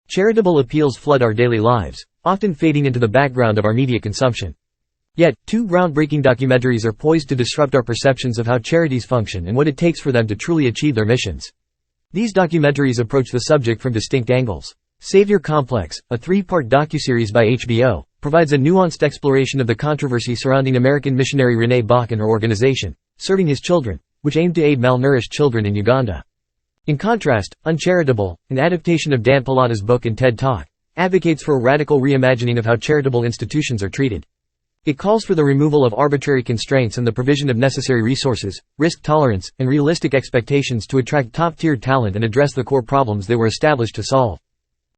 Charitable appeals flood our daily lives, often fading into the background of our media consumption. Yet, two groundbreaking documentaries are poised to disrupt our perceptions of how charities function and what it takes for them to truly achieve their missions. These documentaries approach the subject from distinct angles. Savior Complex, a 3-part docuseries by HBO, provides a nuanced exploration of the controversy surrounding American missionary Renee Bach and her organization, Serving His Children, which aimed to aid malnourished children in Uganda. In contrast, Uncharitable, an adaptation of Dan Pallotta's book and TED Talk, advocates for a radical reimagining of how charitable institutions are treated. It calls for the removal of arbitrary constraints and the provision of necessary resources, risk tolerance, and realistic expectations to attract top-tier talent and address the core problems they were established to solve.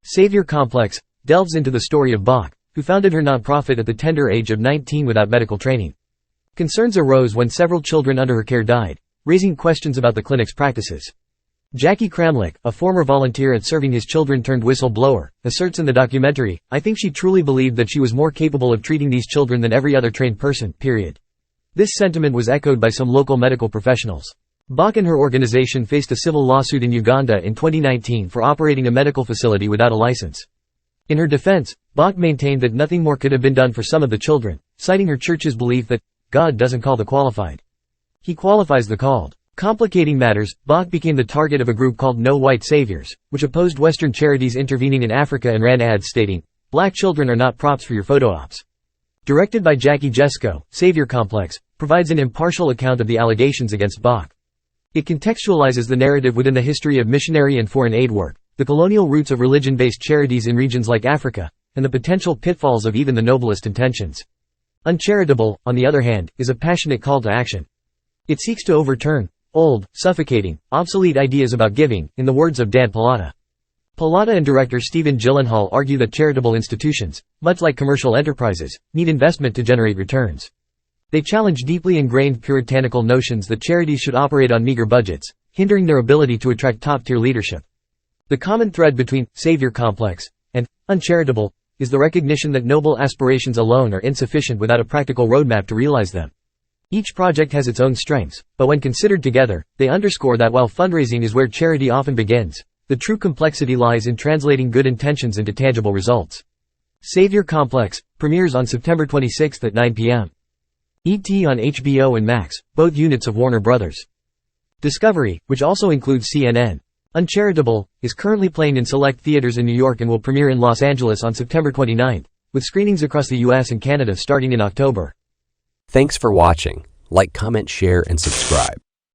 Savior Complex delves into the story of Bach, who founded her nonprofit at the tender age of 19 without medical training. Concerns arose when several children under her care died, raising questions about the clinic's practices. Jackie Kramlich, a former volunteer at Serving His Children turned whistleblower, asserts in the documentary, "I think she truly believed that she was more capable of treating these children than every other trained person, period." This sentiment was echoed by some local medical professionals. Bach and her organization faced a civil lawsuit in Uganda in 2019 for operating a medical facility without a license. In her defense, Bach maintained that nothing more could have been done for some of the children, citing her church's belief that God doesn't call the qualified. He qualifies the called. Complicating matters, Bach became the target of a group called No White Saviors, which opposed Western charities intervening in Africa and ran ads stating, "Black children are not props for your photo ops." Directed by Jackie Jesko, Savior Complex provides an impartial account of the allegations against Bach. It contextualizes the narrative within the history of missionary and foreign aid work, the colonial roots of religion-based charities in regions like Africa, and the potential pitfalls of even the noblest intentions. Uncharitable, on the other hand, is a passionate call to action. It seeks to overturn old, suffocating, obsolete ideas about giving, in the words of Dan Pallotta. Pallotta and director Stephen Gyllenhaal argue that charitable institutions, much like commercial enterprises, need investment to generate returns. They challenge deeply ingrained puritanical notions that charities should operate on meager budgets, hindering their ability to attract top-tier leadership. The common thread between Savior Complex and Uncharitable is the recognition that noble aspirations alone are insufficient without a practical roadmap to realize them. Each project has its own strengths, but when considered together, they underscore that while fundraising is where charity often begins, the true complexity lies in translating good intentions into tangible results. Savior Complex premieres on September 26 at 9 p.m. ET on HBO and Max, both units of Warner Bros. Discovery, which also includes CNN. Uncharitable is currently playing in select theaters in New York and will premiere in Los Angeles on September 29, with screenings across the US and Canada starting in October. Thanks for watching. Like, comment, share, and subscribe.